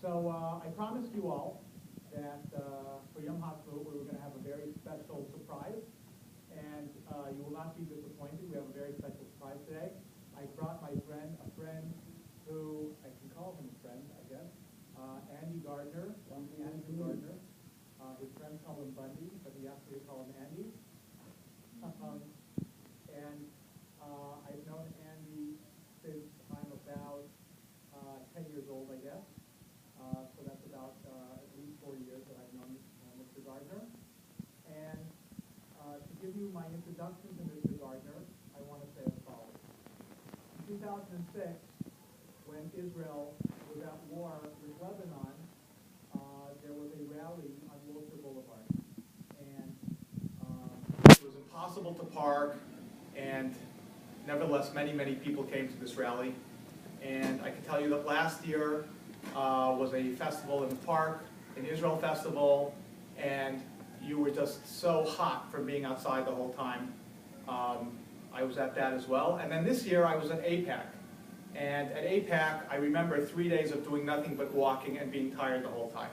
So I promised you all that for Yom HaAtzmaut we were going to have a very special surprise, and you will not be disappointed. We have a very special surprise today. I brought my friend, a friend who I can call him a friend, I guess, Andy Gardner. Andy Gardner. His friends call him Bundy, but he asked me to call him Andy. I've known Andy since I'm about 10 years old, I guess. So that's about at least 4 years that I've known Mr. Gardner. And to give you my introduction to Mr. Gardner, I want to say as follows. In 2006, when Israel was at war with Lebanon, there was a rally on Wilshire Boulevard. And it was impossible to park, and nevertheless, many, many people came to this rally. And I can tell you that last year was a festival in the park, an Israel festival, and you were just so hot from being outside the whole time. I was at that as well. And then this year I was at APAC. And at APAC, I remember 3 days of doing nothing but walking and being tired the whole time.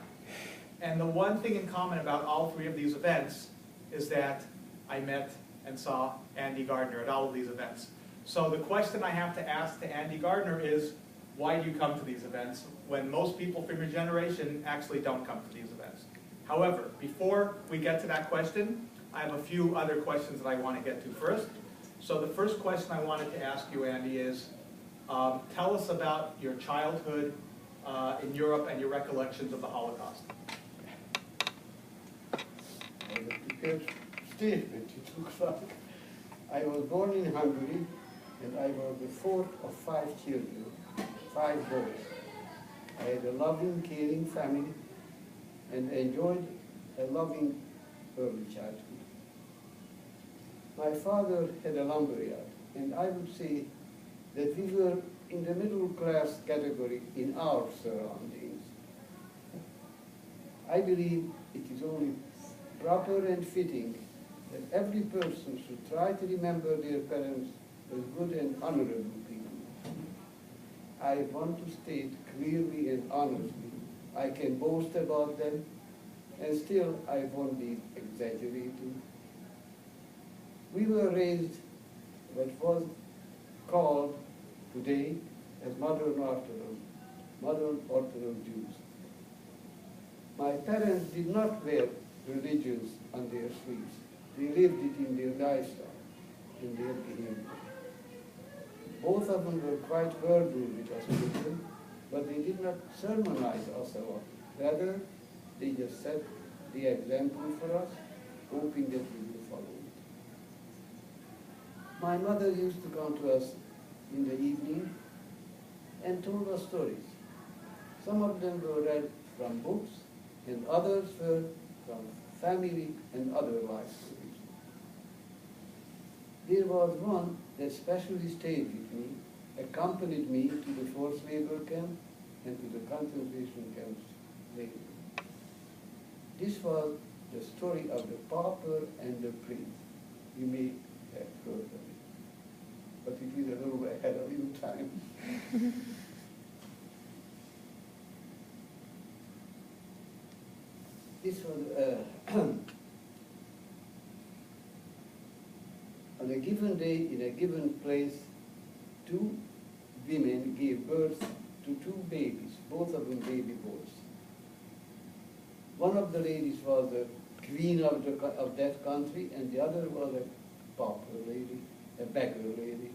And the one thing in common about all three of these events is that I met and saw Andy Gardner at all of these events. So the question I have to ask to Andy Gardner is, why do you come to these events when most people from your generation actually don't come to these events? However, before we get to that question, I have a few other questions that I want to get to first. So the first question I wanted to ask you, Andy, is tell us about your childhood in Europe and your recollections of the Holocaust. Statement, it looks like. I was born in Hungary, and I was the fourth of 5 children, 5 boys. I had a loving, caring family, and enjoyed a loving early childhood. My father had a lumberyard, and I would say that we were in the middle class category in our surroundings. I believe it is only proper and fitting that every person should try to remember their parents as good and honorable people. I want to state clearly and honestly, I can boast about them, and still I won't be exaggerating. We were raised what was called today as modern Orthodox Jews. My parents did not wear religions on their sleeves. They lived it in their lifestyle, in their behavior. Both of them were quite verbal with us children, but they did not sermonize us a lot. Rather, they just set the example for us, hoping that we will follow it. My mother used to come to us in the evening and told us stories. Some of them were read from books, and others were from family and other life stories. There was one that especially stayed with me, accompanied me to the forced labor camp and to the concentration camps later. This was the story of the pauper and the prince. You may have heard of it, but it is a little ahead of your time. This was on a given day, in a given place, 2 women gave birth to 2 babies, both of them baby boys. One of the ladies was the queen of that country, and the other was a pauper lady, a beggar lady.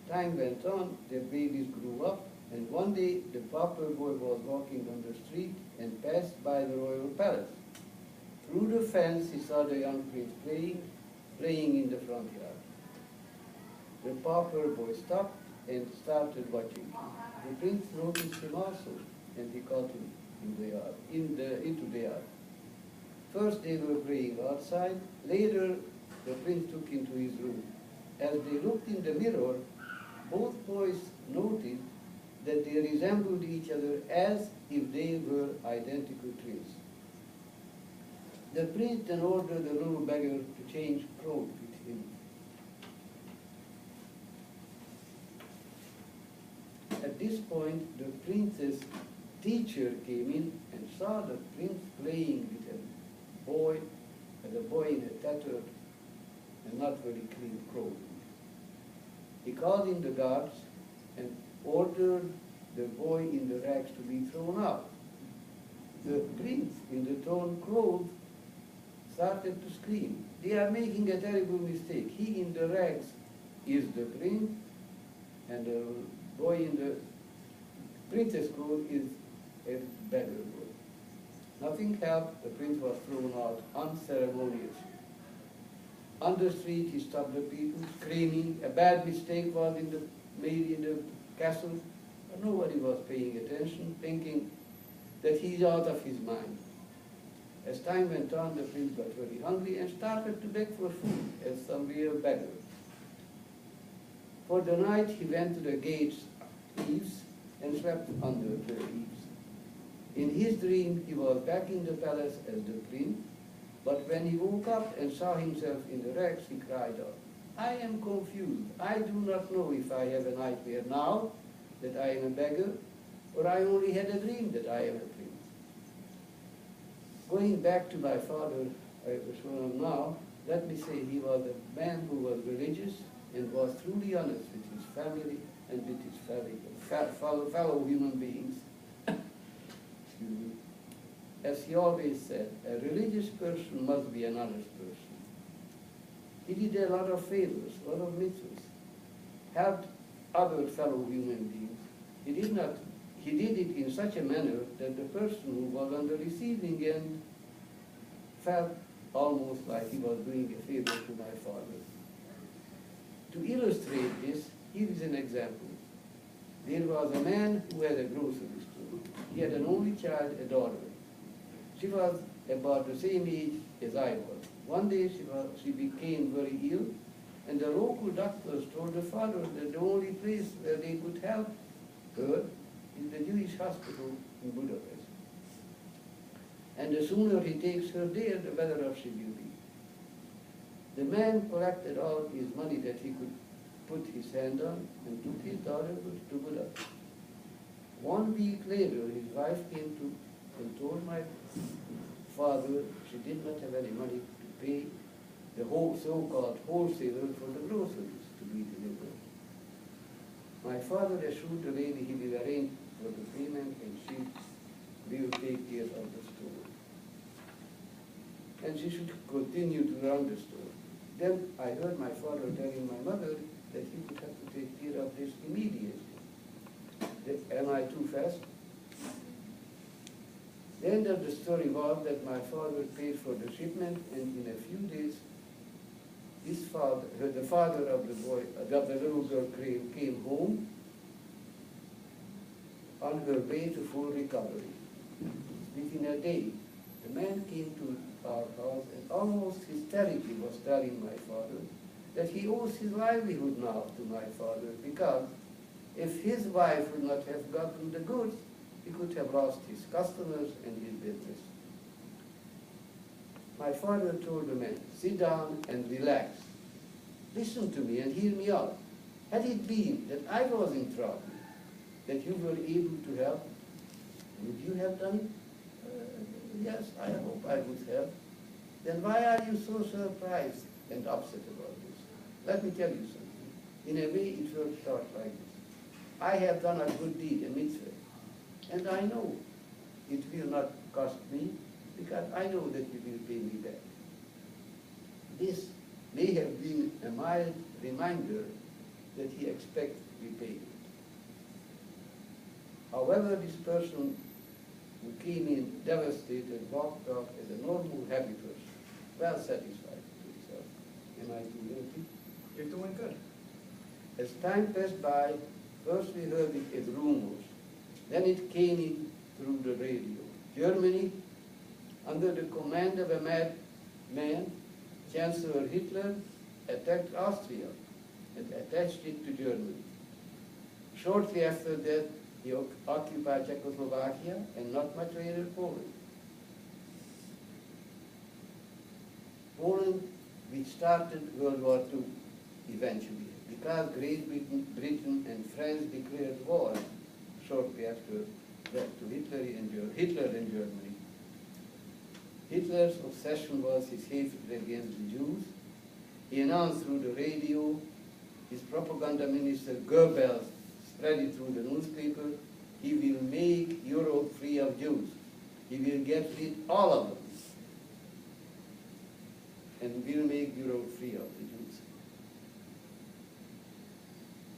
Time went on, their babies grew up, and one day the pauper boy was walking on the street and passed by the royal palace. Through the fence he saw the young prince playing in the front yard. The pauper boy stopped and started watching him. The prince noticed him also, and he caught him in the yard, into the yard. First they were playing outside, later the prince took him to his room. As they looked in the mirror, both boys noted that they resembled each other as if they were identical twins. The prince then ordered the little beggar to change clothes with him. At this point, the prince's teacher came in and saw the prince playing with a boy, and the boy in a tattered and not very clean clothing. He called in the guards and ordered the boy in the rags to be thrown out. The prince in the torn clothes started to scream. They are making a terrible mistake. He in the rags is the prince, and the boy in the princess clothes is a beggar boy. Nothing helped. The prince was thrown out unceremoniously. On the street, he stopped the people, screaming. A bad mistake was made in the castle. But nobody was paying attention, thinking that he's out of his mind. As time went on, the prince got very hungry and started to beg for food, as some real beggar. For the night, he went to the gates eaves and slept under the eaves. In his dream, he was back in the palace as the prince, but when he woke up and saw himself in the rags, he cried out, "I am confused. I do not know if I have a nightmare now that I am a beggar, or I only had a dream that I am a prince." Going back to my father, I was shown him now, let me say he was a man who was religious and was truly honest with his family and with his fellow human beings. Excuse me. As he always said, a religious person must be an honest person. He did a lot of favors, a lot of mitzvahs, helped other fellow human beings. He did it in such a manner that the person who was on the receiving end felt almost like he was doing a favor to my father. To illustrate this, here is an example. There was a man who had a grocery store. He had an only child, a daughter. She was about the same age as I was. One day she became very ill, and the local doctors told the father that the only place where they could help her is the Jewish hospital in Budapest. And the sooner he takes her there, the better off she will be. The man collected all his money that he could put his hand on and took his daughter to Budapest. 1 week later, his wife came to and told my father she did not have any money to pay the whole so-called wholesaler for the groceries to be delivered. My father assured the lady he will arrange for the payment and she will take care of the store. And she should continue to run the store. Then I heard my father telling my mother that he would have to take care of this immediately. Am I too fast? The end of the story was that my father paid for the shipment, and in a few days, the father of the boy, the little girl came home on her way to full recovery. Within a day, the man came to our house and almost hysterically was telling my father that he owes his livelihood now to my father, because if his wife would not have gotten the goods, he could have lost his customers and his business. My father told the man, "Sit down and relax. Listen to me and hear me out. Had it been that I was in trouble, that you were able to help, would you have done it?" Yes, I hope I would have." "Then why are you so surprised and upset about this? Let me tell you something. In a way, it works out like this. I have done a good deed, a mitzvah, and I know it will not cost me, because I know that you will pay me back. This may have been a mild reminder that he expects repayment. However, this person who came in devastated walked off as a normal, happy person, well satisfied with himself. Am I too guilty? You're doing good. As time passed by, first we heard it as rumors, then it came in through the radio. Germany, under the command of a madman, Chancellor Hitler, attacked Austria and attached it to Germany. Shortly after that, he occupied Czechoslovakia and not much later Poland. Poland, which started World War II eventually, because Great Britain and France declared war shortly after that to Hitler and Germany. Hitler's obsession was his hatred against the Jews. He announced through the radio, his propaganda minister Goebbels spread it through the newspaper, he will make Europe free of Jews. He will get rid all of them and will make Europe free of the Jews.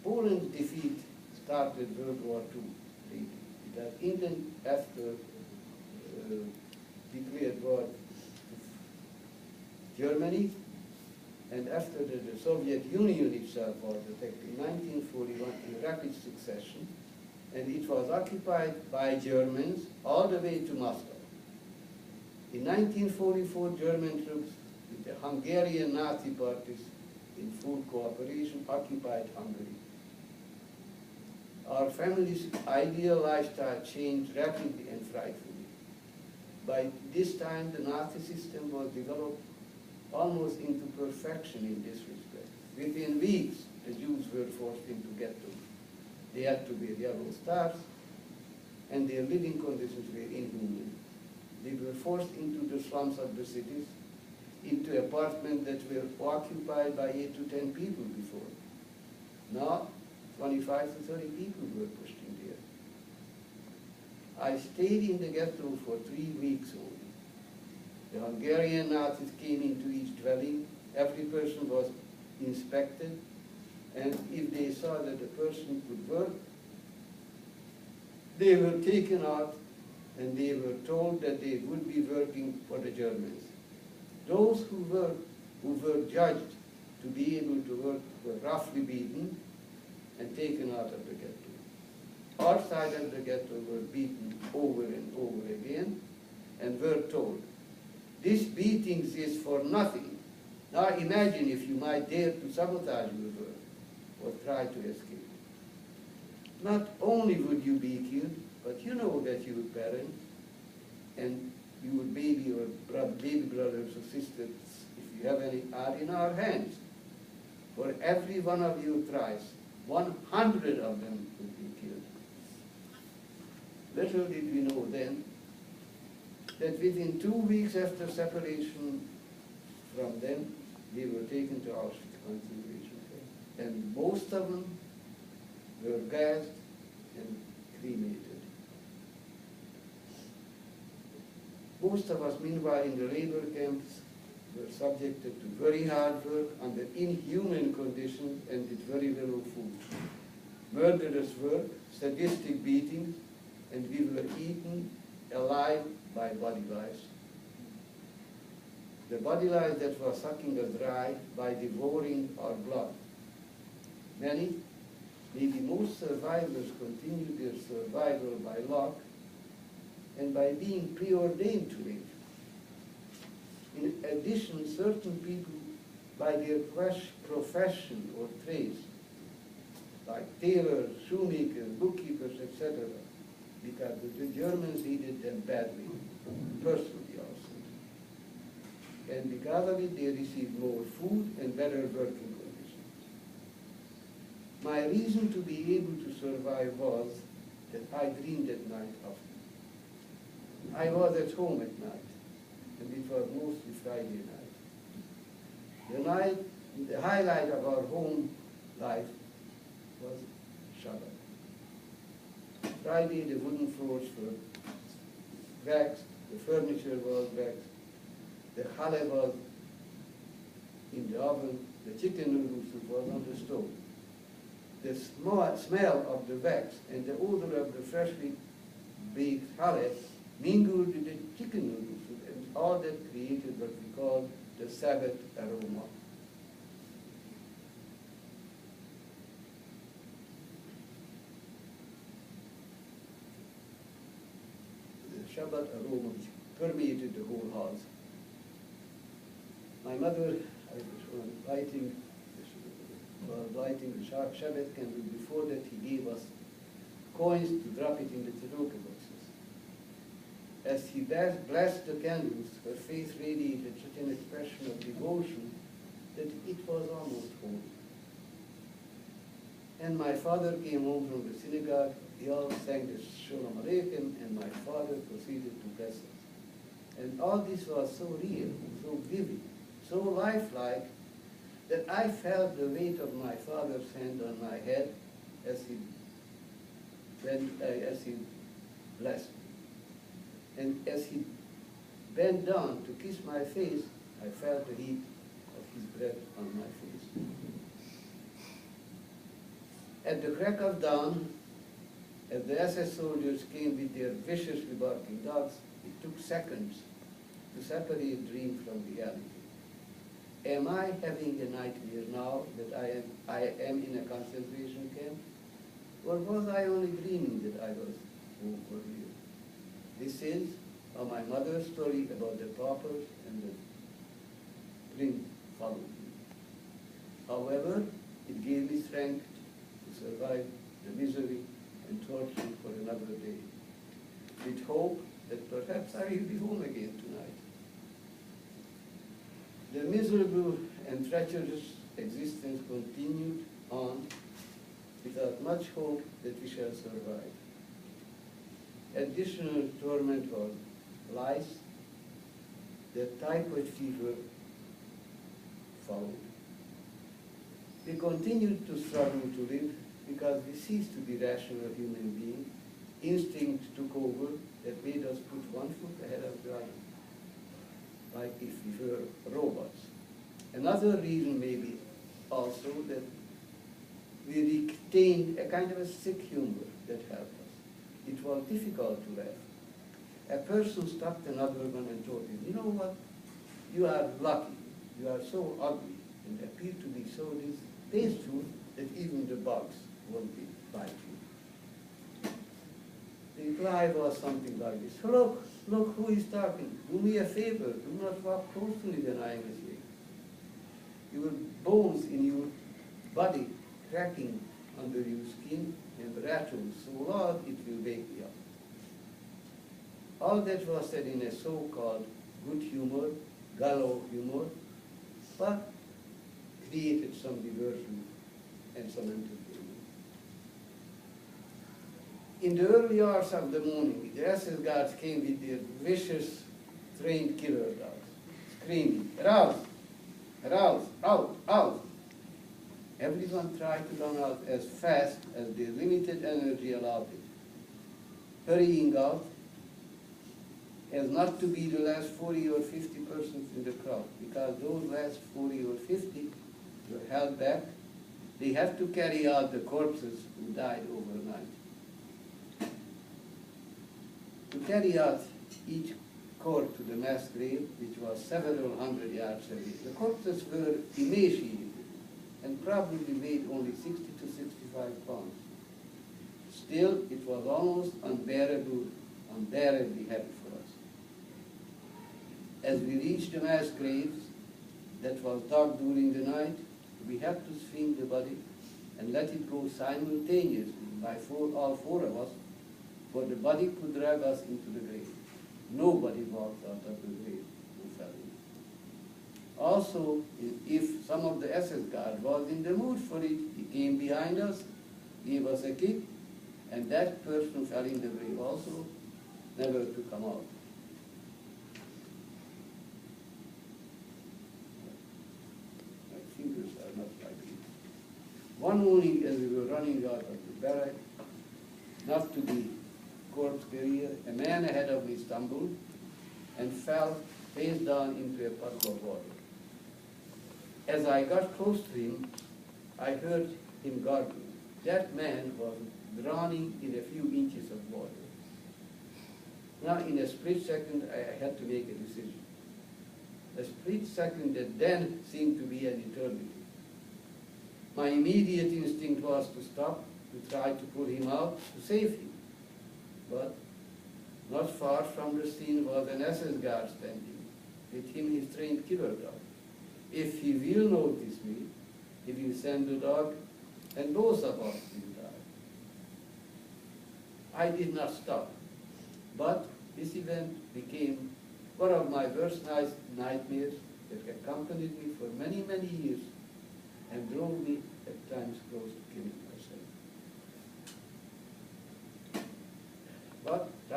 Poland's defeat started World War II. It had England after declared war to Germany, and after the Soviet Union itself was attacked in 1941 in rapid succession, and it was occupied by Germans all the way to Moscow. In 1944, German troops with the Hungarian Nazi parties in full cooperation occupied Hungary. Our family's ideal lifestyle changed rapidly and frightfully. By this time, the Nazi system was developed almost into perfection in this respect. Within weeks, the Jews were forced into ghettos. They had to wear yellow stars, and their living conditions were inhuman. They were forced into the slums of the cities, into apartments that were occupied by 8 to 10 people before. Now, 25 to 30 people were pushed in there. I stayed in the ghetto for 3 weeks only. The Hungarian Nazis came into each dwelling. Every person was inspected, and if they saw that the person could work, they were taken out and they were told that they would be working for the Germans. Those who were judged to be able to work were roughly beaten and taken out of the ghetto. Outside of the ghetto were beaten over and over again and were told, this beatings is for nothing. Now imagine if you might dare to sabotage your work or try to escape. Not only would you be killed, but you know that your parents and your baby or baby brothers or sisters, if you have any, are in our hands. For every one of you tries, 100 of them would be killed. Little did we know then that within 2 weeks after separation from them, they were taken to Auschwitz concentration camp. And most of them were gassed and cremated. Most of us, meanwhile, in the labor camps, were subjected to very hard work under inhuman conditions and with very little food. Murderous work, sadistic beatings, and we were eaten alive by body lice. The body lice that were sucking us dry by devouring our blood. Many, maybe most survivors continued their survival by luck and by being preordained to live. In addition, certain people, by their profession or trades, like tailors, shoemakers, bookkeepers, etc., because the Germans needed them badly, personally also. And because of it, they received more food and better working conditions. My reason to be able to survive was that I dreamed at night often. I was at home at night, and it was mostly Friday night. The highlight of our home life was Shabbat. Friday, the wooden floors were waxed, the furniture was waxed, the challah was in the oven, the chicken noodle soup was on the stove. The smell of the wax and the odor of the freshly baked challah mingled with the chicken noodle soup, and all that created what we call the Sabbath aroma. The Shabbat aroma which permeated the whole house. My mother, I was lighting the Shabbat candle. Before that, he gave us coins to drop it in the tzedakah boxes. As he blessed the candles, her face radiated such an expression of devotion that it was almost holy. And my father came home from the synagogue. He all sang the Shalom Aleichem, and my father proceeded to bless us. And all this was so real, so vivid, so lifelike, that I felt the weight of my father's hand on my head as he blessed me. And as he bent down to kiss my face, I felt the heat of his breath on my face. At the crack of dawn, as the SS soldiers came with their viciously barking dogs, it took seconds to separate dream from reality. Am I having a nightmare now that I am in a concentration camp? Or was I only dreaming that I was home for real? This is my mother's story about the paupers and the drink followed me. However, it gave me strength to survive the misery and torture for another day, with hope that perhaps I will be home again tonight. The miserable and treacherous existence continued on without much hope that we shall survive. Additional torment was lice. The typhoid fever followed. We continued to struggle to live because we ceased to be rational human beings. Instinct took over that made us put one foot ahead of the other, like if we were robots. Another reason may be also that we retained a kind of a sick humor that helped us. It was difficult to laugh. A person stopped another one and told him, you know what, you are lucky, you are so ugly and appear to be so distasteful that even the bugs won't bite you. The reply was something like this: look, who is talking? Do me a favor, do not walk close to me when I am asleep. Your bones in your body cracking under your skin and rattles so loud it will wake me up. All that was said in a so-called good humor, gallows humor, but created some diversion and some entertainment. In the early hours of the morning, the SS guards came with their vicious, trained killer dogs, screaming, "Arouse! Arouse! Out! Out!" Everyone tried to run out as fast as their limited energy allowed it, hurrying out as not to be the last 40 or 50 persons in the crowd, because those last 40 or 50 were held back. They have to carry out the corpses who died overnight. To carry out each corpse to the mass grave, which was several hundred yards away, the corpses were emaciated and probably weighed only 60 to 65 pounds. Still, it was almost unbearably heavy for us. As we reached the mass graves, that was dark during the night, we had to swing the body and let it go simultaneously by all four of us, for the body could drag us into the grave. Nobody walked out of the grave who fell in. Also, if some of the SS guard was in the mood for it, he came behind us, gave us a kick, and that person fell in the grave also, never to come out. My fingers are not like this. One morning, as we were running out of the barrack, not to be corpse carrier, a man ahead of me stumbled and fell face down into a puddle of water. As I got close to him, I heard him gargle. That man was drowning in a few inches of water. Now, in a split second, I had to make a decision. A split second that then seemed to be an eternity. My immediate instinct was to stop, to try to pull him out, to save him. But not far from the scene was an SS guard standing, with him his trained killer dog. If he will notice me, he will send the dog, and both of us will die. I did not stop, but this event became one of my worst nightmares that accompanied me for many, many years and drove me at times close to killing myself.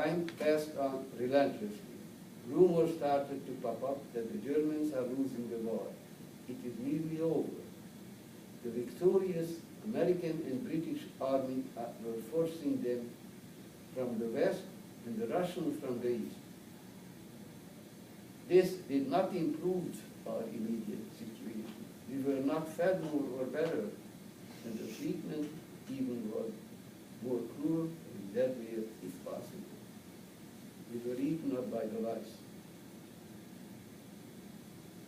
Time passed on relentlessly. Rumors started to pop up that the Germans are losing the war. It is nearly over. The victorious American and British army were forcing them from the west and the Russians from the east. This did not improve our immediate situation. We were not fed more or better, and the treatment even was more cruel and deadlier if possible. We were eaten up by the lice.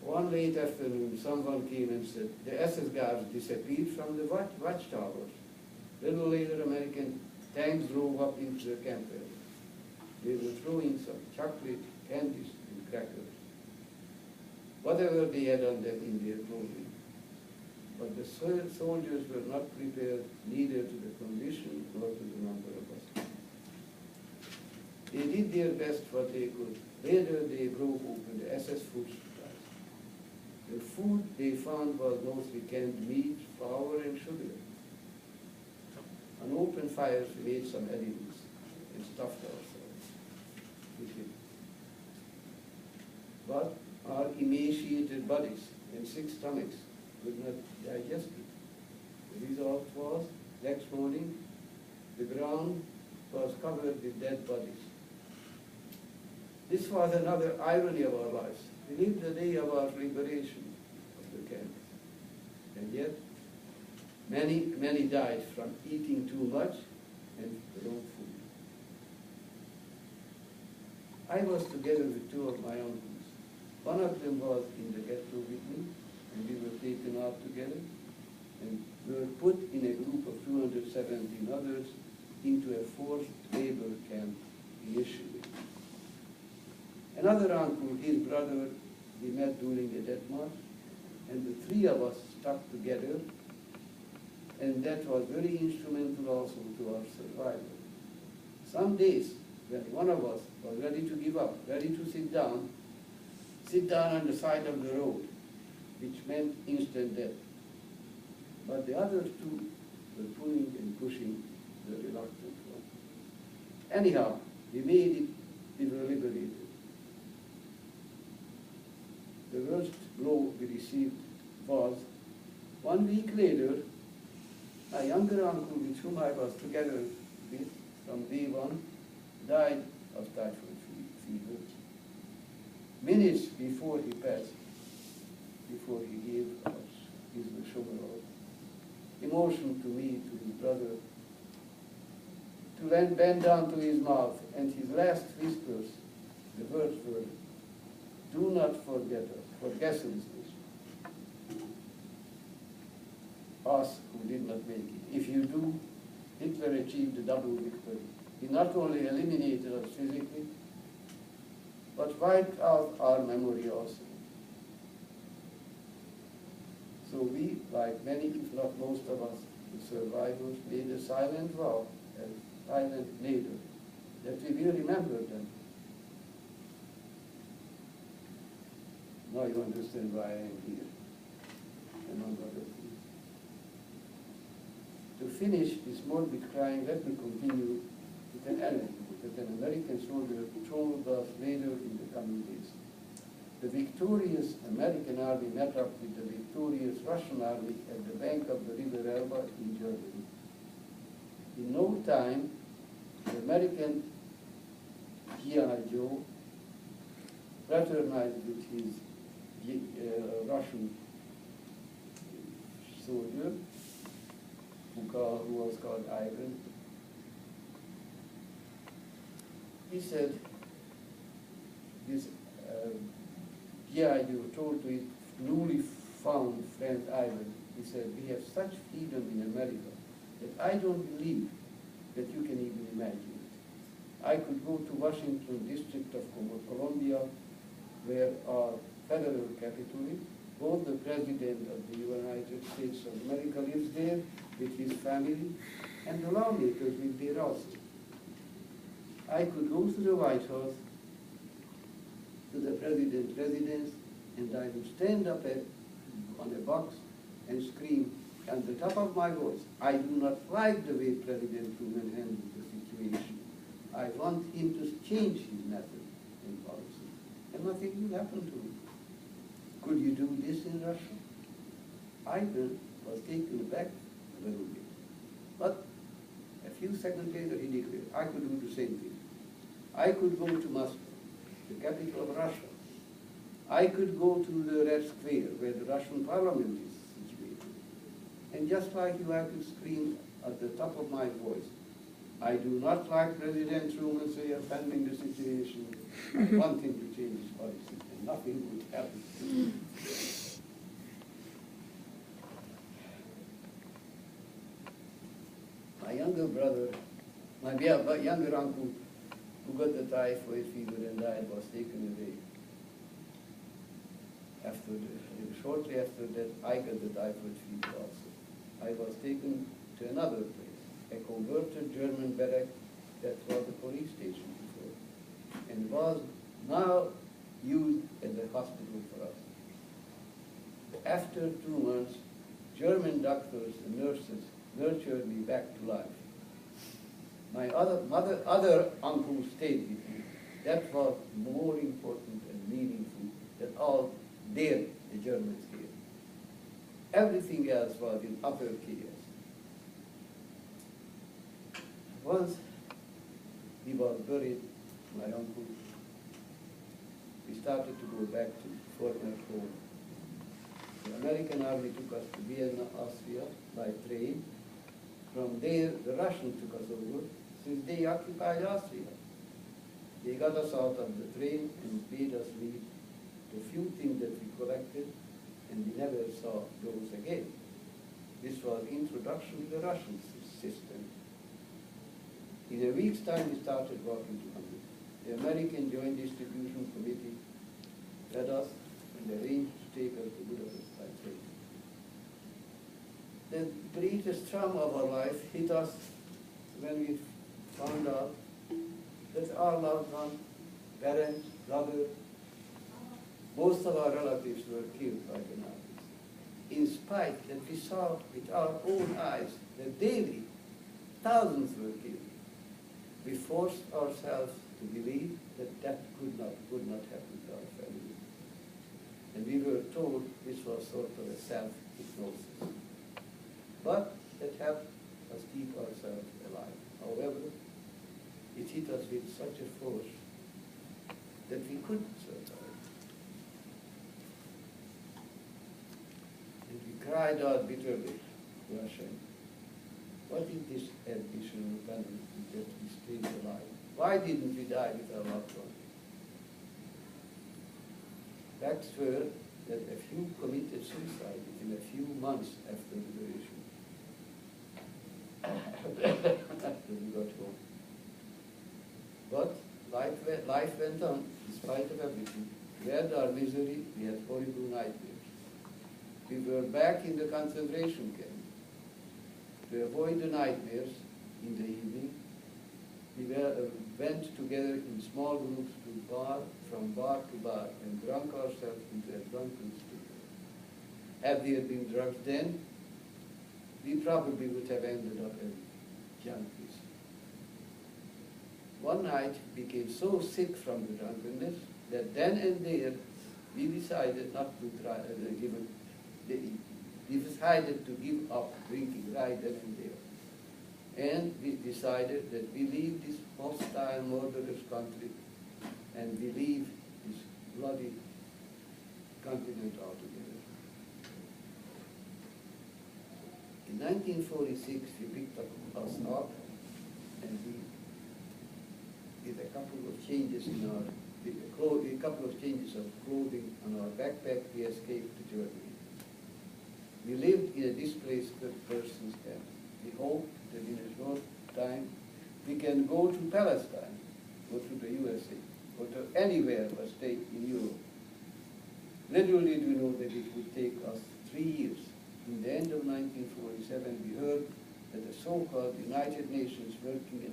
One late afternoon, someone came and said, the SS guards disappeared from the watchtowers. Little later, American tanks drove up into the camp area. They were throwing some chocolate, candies, and crackers. Whatever they had on them in their clothing. But the soldiers were not prepared neither to the condition nor to the number of us. They did their best what they could. Later they broke open the SS food supplies. The food they found was mostly canned meat, flour, and sugar. On open fires we made some edibles and stuffed ourselves with it. But our emaciated bodies and sick stomachs could not digest it. The result was, next morning, the ground was covered with dead bodies. This was another irony of our lives. We lived the day of our liberation of the camp. And yet, many died from eating too much and the wrong food. I was together with two of my uncles. One of them was in the ghetto with me, and we were taken out together, and were put in a group of 217 others into a forced labor camp initially. Another uncle, his brother, we met during a death march, and the three of us stuck together, and that was very instrumental also to our survival. Some days, when one of us was ready to give up, ready to sit down on the side of the road, which meant instant death. But the other two were pulling and pushing the reluctant one. Anyhow, we made it, we were liberated. The worst blow we received was, 1 week later, my younger uncle, with whom I was together with from day one, died of typhoid fever. Minutes before he passed, before he gave us his Shomerov, he motioned to me, to his brother, to then bend down to his mouth, and his last whispers, the words were, "Do not forget us, forget us, us who did not make it. If you do, Hitler achieved a double victory. He not only eliminated us physically, but wiped out our memory also." So we, like many, if not most of us, the survivors, made a silent vow, a silent later, that we will remember them. Now you understand why I am here, among other things. To finish this morbid crying, let me continue with an anecdote that an American soldier told us later in the coming days. The victorious American army met up with the victorious Russian army at the bank of the river Elba in Germany. In no time, the American G.I. Joe fraternized with his Russian soldier, who was called Ivan. He said, this G.I. Joe told to his newly found friend Ivan, he said, "We have such freedom in America that I don't believe that you can even imagine it. I could go to Washington, District of Columbia, where our federal capital is. Both the President of the United States of America lives there with his family, and the lawmakers live there also. I could go to the White House, to the President's residence, and I would stand up on a box and scream at the top of my voice, I do not like the way President Truman handled the situation. I want him to change his method and policy, and nothing will happen to him. Could you do this in Russia? I was taken aback a little bit. But a few seconds later he declared, I could do the same thing. I could go to Moscow, the capital of Russia. I could go to the Red Square, where the Russian parliament is situated. And just like you, I could scream at the top of my voice, I do not like President Truman, so you're offending the situation. I want him to change his policy, and nothing would happen. My younger brother, my younger uncle, who got the typhoid fever and died, was taken away. Shortly after that, I got the typhoid fever also. I was taken to another place, a converted German barrack that was a police station before, and was now used as a hospital for us. After 2 months, German doctors and nurses nurtured me back to life. My other uncle stayed with me. That was more important and meaningful than all the Germans gave. Everything else was in utter chaos. Once he was buried, my uncle, we started to go back to former home. The American army took us to Vienna, Austria, by train. From there, the Russians took us over, since they occupied Austria. They got us out of the train and made us leave the few things that we collected, and we never saw those again. This was introduction to the Russian system. In a week's time, we started working together. The American Joint Distribution Committee led us and arranged to take us to Budapest by train. The greatest trauma of our life hit us when we found out that our loved ones, parents, brothers, most of our relatives were killed by the Nazis. In spite that we saw with our own eyes that daily thousands were killed, we forced ourselves to believe that that could not happen to our family. And we were told this was sort of a self-hypnosis. But that helped us keep ourselves alive. However, it hit us with such a force that we couldn't survive. And we cried out bitterly, Russian, what is this additional penalty that we stayed alive? Why didn't we die with our loved ones? Facts were that a few committed suicide within a few months after liberation. After we got home. But life went on, in spite of everything. We had our misery, we had horrible nightmares. We were back in the concentration camp. To avoid the nightmares in the evening, we went together in small groups from bar to bar, and drank ourselves into a drunken state. Had there been drugs then, we probably would have ended up as junkies. One night we became so sick from the drunkenness that then and there we decided not to we decided to give up drinking right then and there. And we decided that we leave this hostile, murderous country and we leave this bloody continent altogether. In 1946, we picked us up and we did a couple of changes in our, a couple of changes of clothing on our backpack. We escaped to Germany. We lived in a displaced persons camp. We hoped that in a short time we can go to Palestine, go to the USA, go to anywhere but stay in Europe. Little did we know that it would take us 3 years. In the end of 1947, we heard that the so-called United Nations working on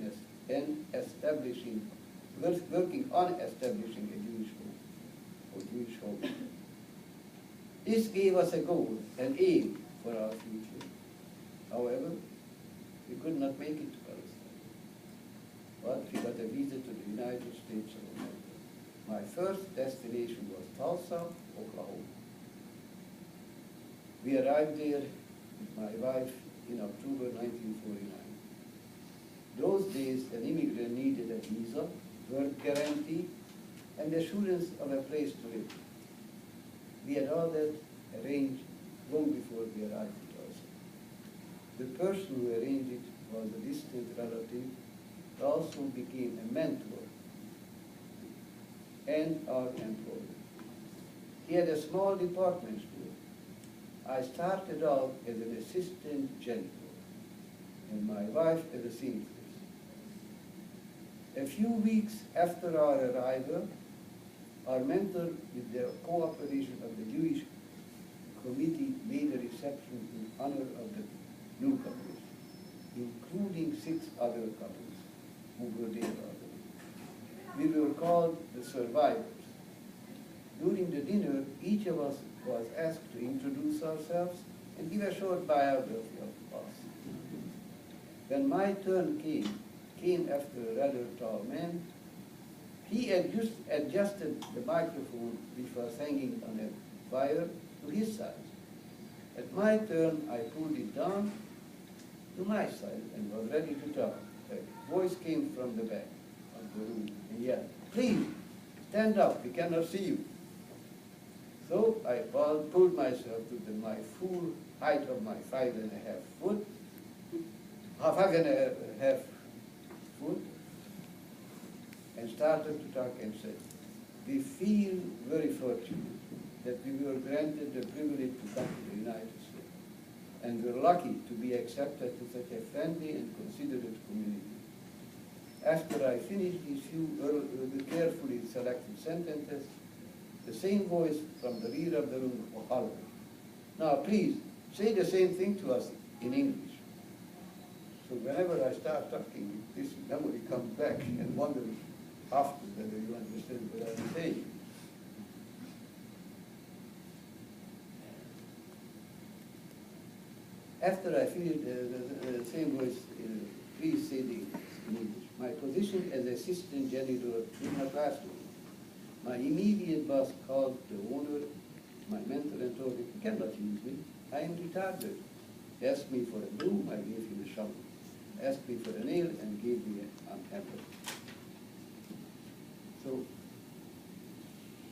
establishing a Jewish home, or Jewish home. This gave us a goal, an aim for our future. However, we could not make it to Palestine. but we got a visa to the United States of America. My first destination was Tulsa, Oklahoma. We arrived there with my wife in October 1949. Those days, an immigrant needed a visa, work guarantee, and assurance of a place to live. We had all that arranged long before we arrived in Tulsa. The person who arranged it was a distant relative, who also became a mentor and our employer. He had a small department store. I started out as an assistant janitor, and my wife as a seamstress. A few weeks after our arrival, our mentor, with the cooperation of the Jewish committee, made a reception in honor of the newcomers, including 6 other couples who were there already. We were called the survivors. During the dinner, each of us was asked to introduce ourselves and give a short biography of us. When my turn came after a rather tall man, he had just adjusted the microphone, which was hanging on a wire, to his size. At my turn, I pulled it down to my side and was ready to talk. A voice came from the back of the room and yelled, "Please, stand up, we cannot see you." So I pulled myself to my full height of my 5.5 foot, 5.5 foot, and started to talk and said, "We feel very fortunate that we were granted the privilege to come to the United States, and we're lucky to be accepted to such a friendly and considerate community." After I finished these few carefully selected sentences, the same voice from the rear of the room hollered, "Now please, say the same thing to us in English." So whenever I start talking, this memory comes back and wonders after whether you understand what I'm saying. After I finished the same voice, please say the in English. My position as assistant janitor in a classroom. My immediate boss called the owner, my mentor, and told him, "You cannot use me. I am retarded." He asked me for a broom, I gave him a shovel. Asked me for a nail and gave me a hammer. So,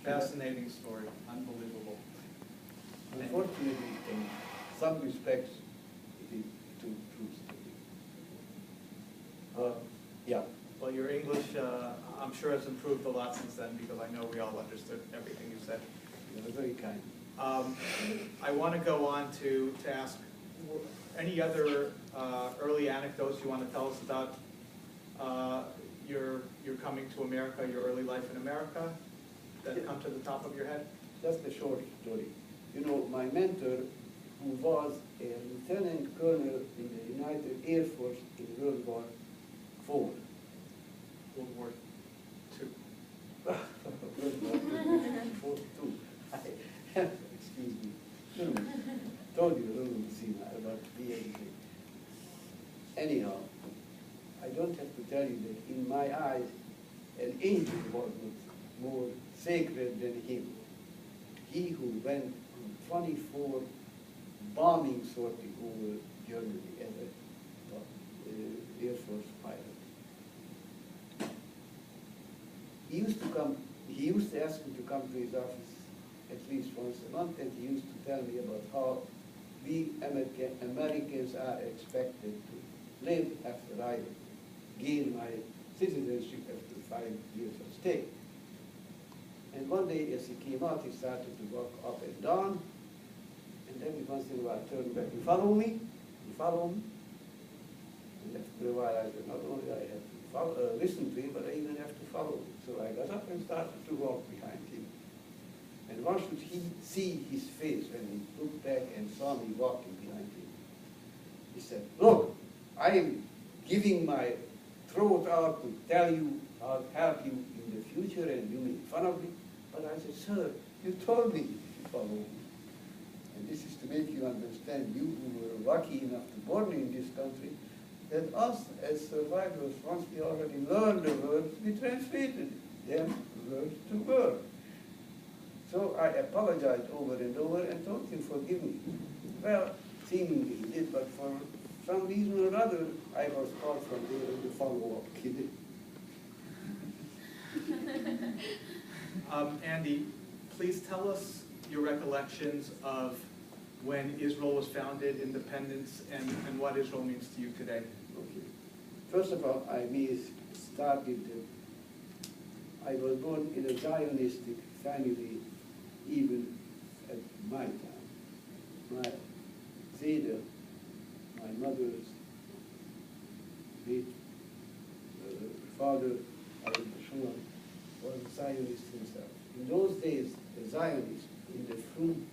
fascinating story, unbelievable. Unfortunately, in some respects, it is too true story. Yeah. Well, your English, I'm sure, has improved a lot since then, because I know we all understood everything you said. You are very kind. I want to go on to ask, any other early anecdotes you want to tell us about your coming to America, your early life in America, that come to the top of your head? Just a short story. You know, my mentor, who was a lieutenant colonel in the United Air Force in World War IV. World War II. World War II. Excuse me. Told you a little senile about VA. Anyhow, I don't have to tell you that in my eyes, an angel was more sacred than him. He who went on 24 bombing sorties over Germany as an Air Force pilot. He used to ask me to come to his office at least once a month, and he used to tell me about how we Americans are expected to live after I gain my citizenship after 5 years of stay. And one day, as he came out, he started to walk up and down, and every once in a while turned back, "You follow me? You follow me?" And after a while, I said, not only I have to listen to him, but I even have to follow him. So I got up and started to walk behind him. And one should see his face when he looked back and saw me walking behind him. He said, "Look, I am giving my throat out to tell you I'll help you in the future, and you make fun of me." But I said, "Sir, you told me to follow me." And this is to make you understand, you who were lucky enough to born in this country, that us as survivors, once we already learned the words, we translated them word to word. So I apologized over and over and told him, forgive me. Well, seemingly he did, but for some reason or other, I was called from there to follow up kidding. Andy, please tell us your recollections of when Israel was founded, independence, and what Israel means to you today. Okay. First of all, I may start with I was born in a Zionistic family even at my time. My Zeder, my mother's late father, Shua, was a Zionist himself. In those days, the Zionists in the Frum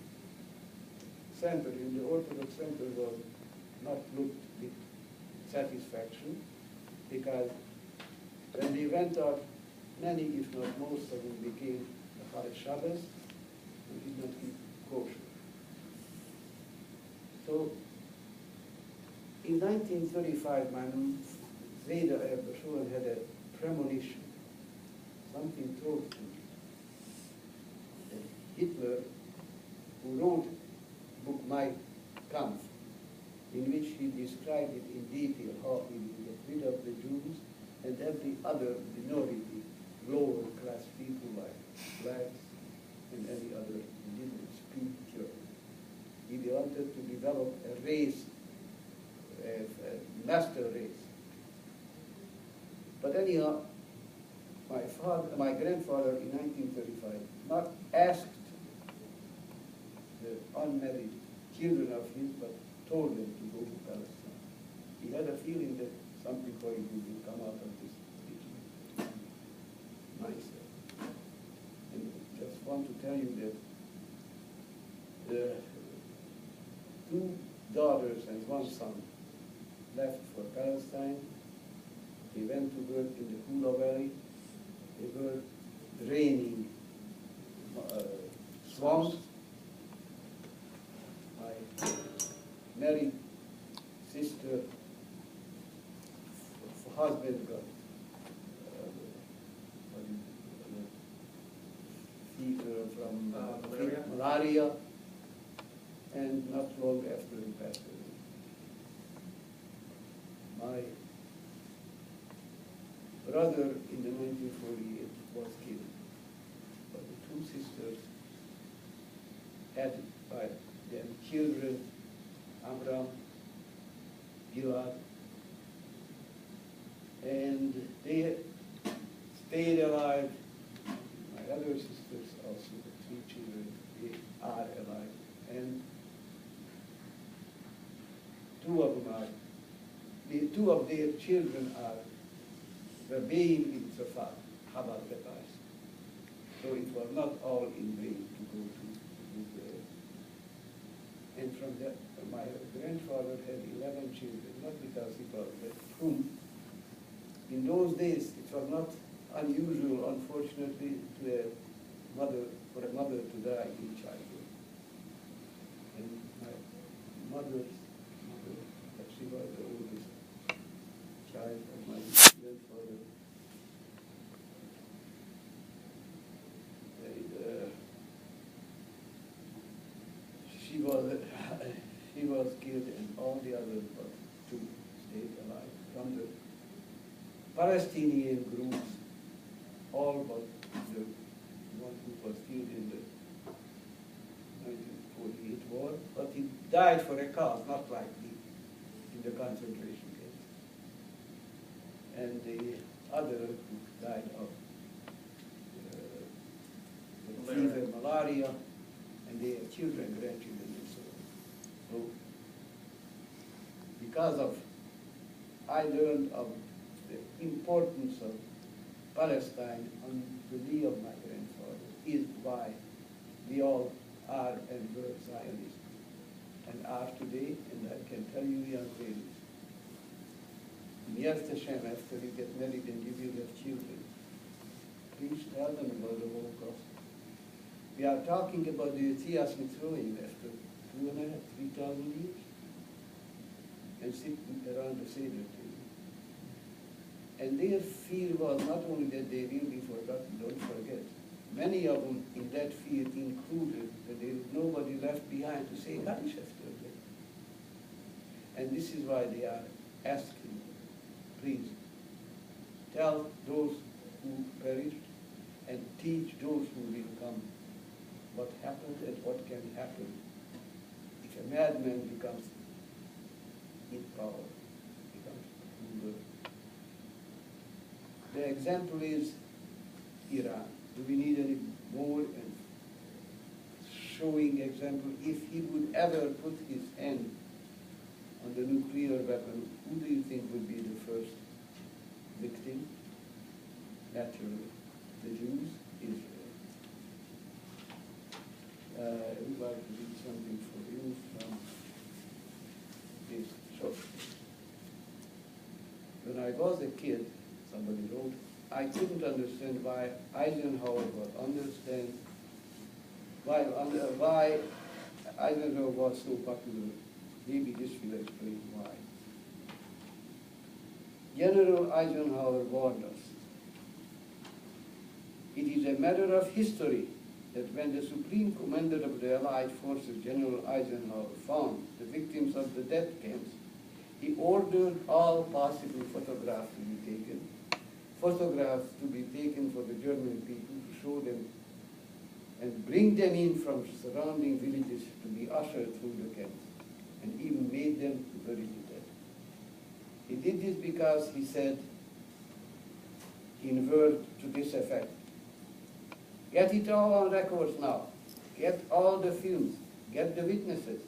Center, in the Orthodox Center, was not looked with satisfaction, because when they went out, many, if not most of them, became the Shabbos and did not keep kosher. So, in 1935, my Zeder Erbashuan had a premonition. Something told him that Hitler, who wrote book Mein Kampf, in which he described it in detail how he would get rid of the Jews and every other minority, lower class people like blacks and any other indigenous people. He wanted to develop a race, a master race. But anyhow, my grandfather in 1935 not asked the unmarried children of his, but told them to go to Palestine. He had a feeling that something horrible would come out of this mindset. And just want to tell you that the two daughters and one son left for Palestine. They went to work in the Hula Valley. They were draining swamps. My married sister, husband got fever from malaria, and not long after he passed away. My brother in the 1948 was killed, but the two sisters had by them children, Amram, Gilad, and they stayed alive. My other sisters also, the 3 children, they are alive, and two of their children are Rebbeim in Tzafat, Chabad Betais. So it was not all in vain to go to Israel. And from that, my grandfather had 11 children, not because he was that frum. In those days, it was not unusual, unfortunately, for a mother to die in childhood. And my mother's mother, she was the oldest child of my grandfather. And, she was killed, and all the others but 2 stayed alive from the Palestinian groups, all but the one who was killed in the 1948 war, but he died for a cause, not like me in the concentration camp. And the other who died of fever, malaria, and their children, grandchildren, and so on. So, because of, I learned of the importance of Palestine on the knee of my grandfather, is why we all are and were Zionists, and are today, and I can tell you young ladies, in Yad Hashem, after you get married and you will have children, please tell them about the Holocaust. We are talking about the Yetzias Mitzrayim after 2,500 to 3,000 years, and sitting around the Seder table. And their fear was not only that they will be forgotten, don't forget. Many of them in that fear included that there is nobody left behind to say Kaddish after them. And this is why they are asking, please, tell those who perished and teach those who will come what happened and what can happen if a madman becomes in power, becomes ruler. The example is Iran. Do we need any more and showing example? If he would ever put his hand on the nuclear weapon, who do you think would be the first victim? Naturally, the Jews, Israel. I would like to read something for you from this. So, when I was a kid, somebody wrote, I couldn't understand why Eisenhower why Eisenhower was so popular. Maybe this will explain why. General Eisenhower warned us. It is a matter of history that when the Supreme Commander of the Allied Forces, General Eisenhower, found the victims of the death camps, he ordered all possible photographs to be taken, photographs to be taken for the German people to show them and bring them in from surrounding villages to be ushered through the camps, and even made them to bury the dead. He did this because he said, in word to this effect, get it all on records now, get all the films, get the witnesses,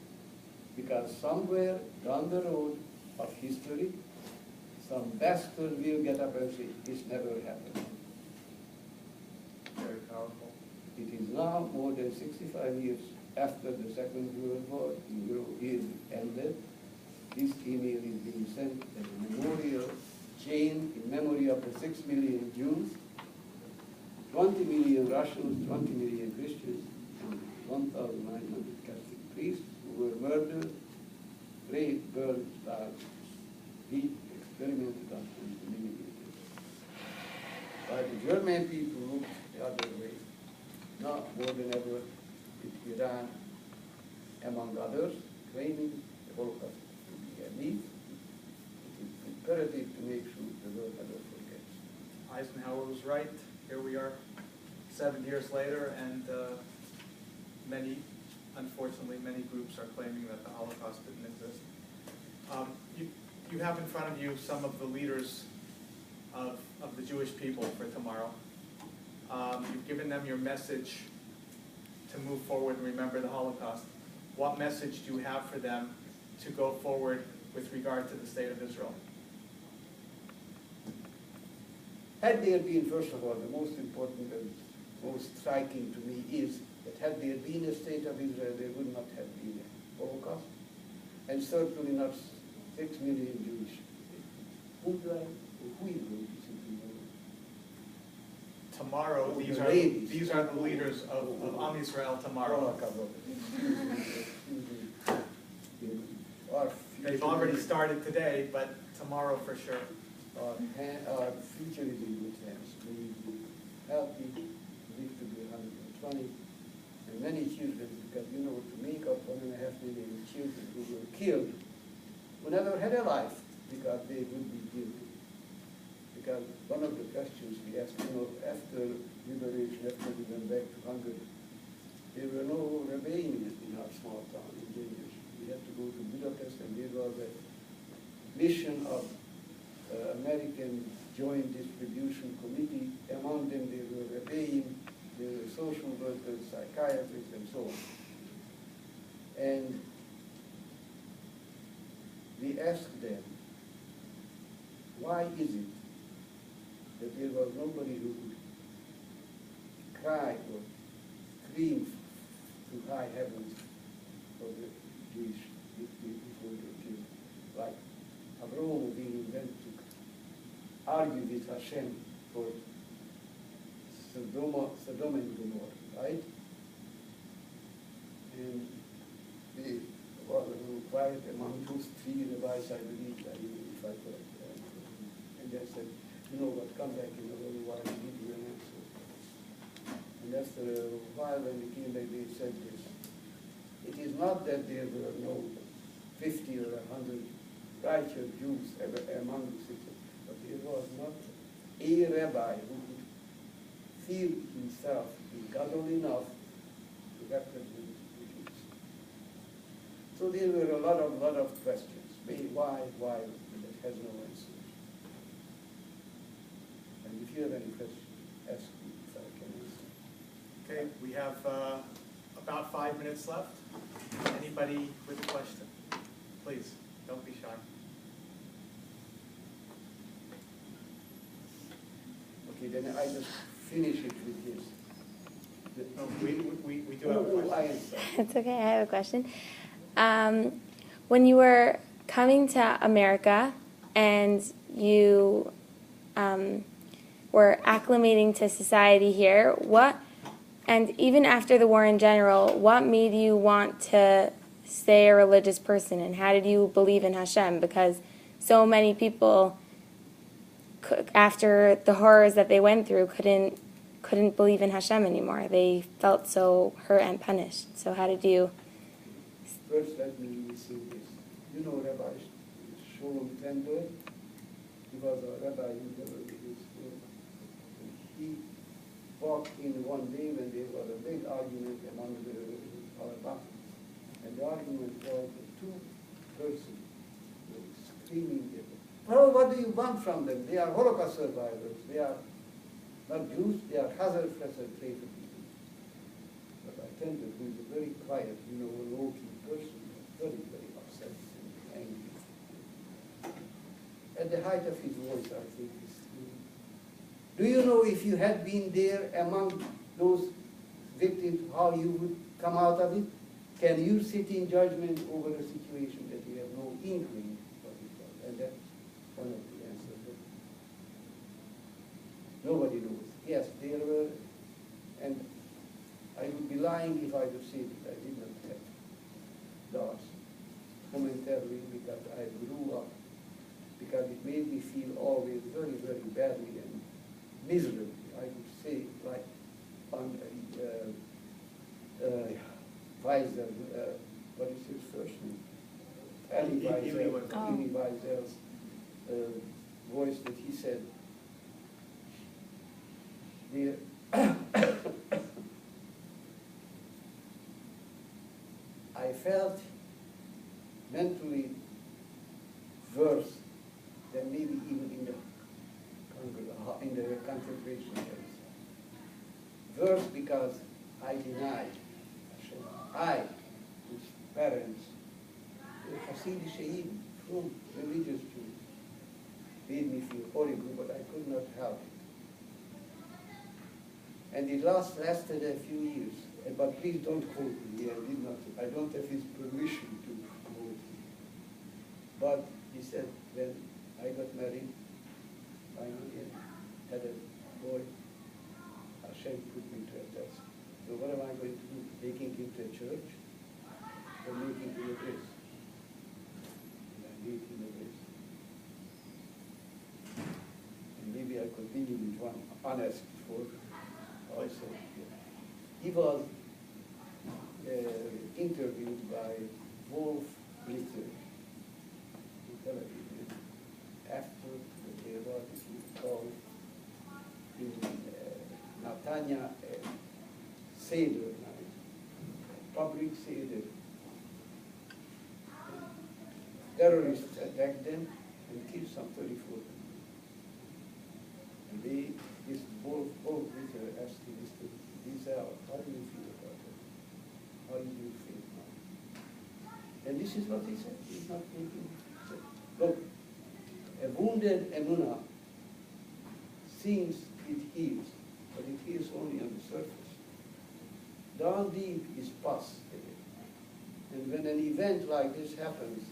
because somewhere down the road of history, some bastard will get up and say, this never happened. Very powerful. It is now more than 65 years after the Second World War is ended. This email is being sent as a memorial chain in memory of the 6 million Jews, 20 million Russians, 20 million Christians, and 1,900 Catholic priests who were murdered, raped, burned, starved, beat, experimented on, and eliminated. While the German people looked the other way, now more than ever with Iran, among others, claiming the Holocaust to be a myth. It is imperative to make sure the world never forgets. Eisenhower was right. Here we are 7 years later, and unfortunately, many groups are claiming that the Holocaust didn't exist. You have in front of you some of the leaders of the Jewish people for tomorrow. You've given them your message to move forward and remember the Holocaust. What message do you have for them to go forward with regard to the state of Israel? Had there been, first of all, the most important and most striking to me is that had there been a state of Israel, there would not have been a Holocaust, and certainly not 6 million Jewish people. Who is going to Tomorrow, these are the leaders of Am Yisrael tomorrow. They've already started today, but tomorrow for sure. Our future is in good hands. We will healthy, live to be 120, and many children, because you know, to make up 1.5 million children who were killed, who never had a life, because they would be guilty. Because one of the questions we asked, you know, after liberation, after we went back to Hungary, there were no rabbis in our small town in Gardner. We had to go to Budapest, and there was a mission of American Joint Distribution Committee. Among them there were rabbis, there were social workers, psychiatrists, and so on. And we asked them, why is it that there was nobody who could cry or scream to high heavens for the Jewish before they were killed, like Abraham being went to argue with Hashem for Sodom and Gomorrah, right? And they were a little quiet among those three rabbis, I believe, if I could. And they said, you know what, come back in a little while and give you an answer. And after a while, when we came back, they said this. It is not that there were no 50 or 100 righteous Jews among the citizens, but there was not a rabbi who could feel himself godly enough to represent the Jews. So there were a lot of questions. Why, that has no answer. And if you have any questions, ask me if I can answer. Okay, we have about 5 minutes left. Anybody with a question? Please, don't be shy. Okay, then I just finish it with this. No, we do have a question. I answer. It's okay, I have a question. When you were coming to America and you were acclimating to society here, and even after the war in general, what made you want to stay a religious person, and how did you believe in Hashem? Because so many people, after the horrors that they went through, couldn't believe in Hashem anymore. They felt so hurt and punished. So how did you? First, let me say this. You know Rabbi Sholem Tenberg? He was a rabbi in Beverly Hills. He walked in one day when there was a big argument among the Alabama. And the argument was the two persons were screaming at them. Well, what do you want from them? They are Holocaust survivors. They are not Jews, they are Hazar Fresser Trafer people. But I tend to be a very quiet, low-key person, very, very upset and angry. At the height of his voice, I think, he screamed. Do you know if you had been there among those victims, how you would come out of it? Can you sit in judgment over a situation that you have no inkling what it was? And that's one of the answers. Nobody knows. Yes, there were, and I would be lying if I would say that I did not have doubts momentarily, because I grew up, because it made me feel always very, very badly and miserably. I would say, like on Weiser, what is his first name? Elie Weisel's voice, that he said, I felt mentally worse than maybe even in the concentration camps. Worse because I denied Hashem. I, whose parents were Hasidic She'im, from religious Jews, made me feel horrible, but I could not help it. And it lasted a few years. But please don't quote me. I don't have his permission to quote him. But he said, when I got married, finally, and had a boy, Hashem put me to a test. So what am I going to do? Taking him to a church or making him a priest? And I made him a priest. And maybe I continue with one unasked for also. He was interviewed by Wolf Blitzer in television after there was this called in Netanya Seder night, public Seder. Terrorists attacked them and killed some 34 people. And this Wolf Blitzer asked him, Mr. Wiesel, how do you feel about it? How do you feel now? And this is what he said. He's not making sense. Look, a wounded emunah seems it heals, but it heals only on the surface. Down deep is pus. And when an event like this happens,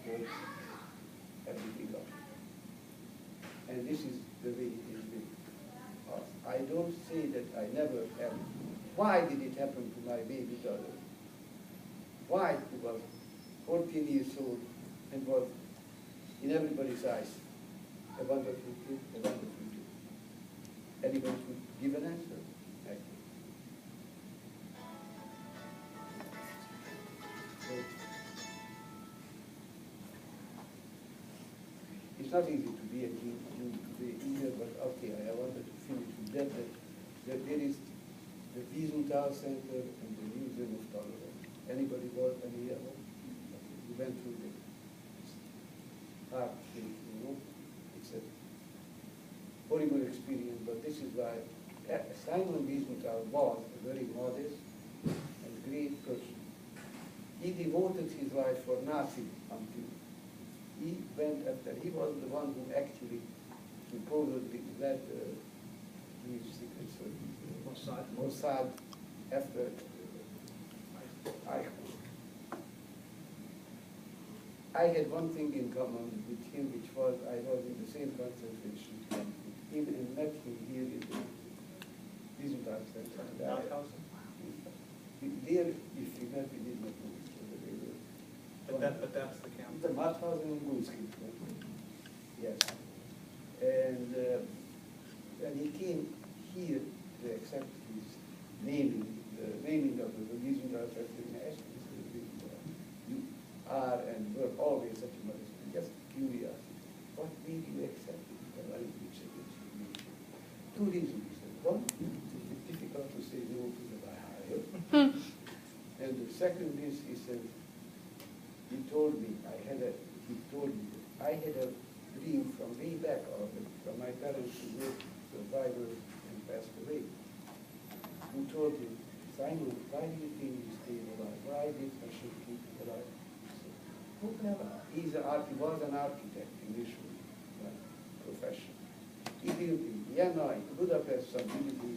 breaks everything up. And this is the way it is been. I don't say that I never have. Why did it happen to my baby daughter? Why? Who was 14 years old and was in everybody's eyes wonderful kid, a wonderful kid. Anybody could give an answer? Actually. So, it's not easy to be a Jew today either, but okay, I wanted to finish with that there is the Wiesenthal Center and the Museum of Tolerance. Anybody got any of them? We went through the hard thing, it's a horrible experience, but this is why Simon Wiesenthal was a very modest and great person. He devoted his life for nothing until he went after, he was the one who actually supposedly led the Jewish secret service, Mossad, after I had one thing in common with him, which was I was in the same concentration camp with him and met him here in the Wiesenthal Center. There, if you met, we did not know each other. But that's the camp. The Mauthausen and Gulski. Yes. And he came here to accept his naming, the naming of the Wiesenthal Center in Ashton. You are and were always such a modest man. Just curiosity. What made you accept it? Two reasons. He said. One, it's difficult to say no to the Baha'i. And the second is, he said, he told me I had a dream from way back from my parents who were survivors and passed away, who told him, Simon, why do you think you stayed alive? Why did Hashem keep you alive? He was an architect initially, by profession. He built in Vienna, in Budapest, some beautiful.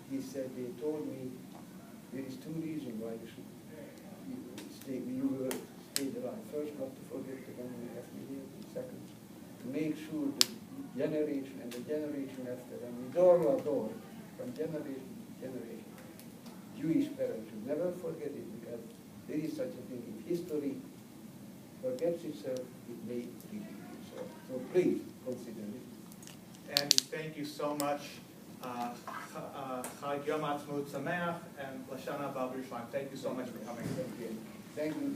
He said, they told me there is two reasons why you should stay alive. First, not to forget the 1.5 million, and second, to make sure the generation and the generation after them, door to door, from generation to generation, Jewish parents should never forget it, because there is such a thing in history, forgets itself, it may repeat itself. So please consider it. And thank you so much. Chag Yom Ha'atzmaut Sameach and Lashana Haba B'Yerushalayim. Thank you so much for coming. Thank you.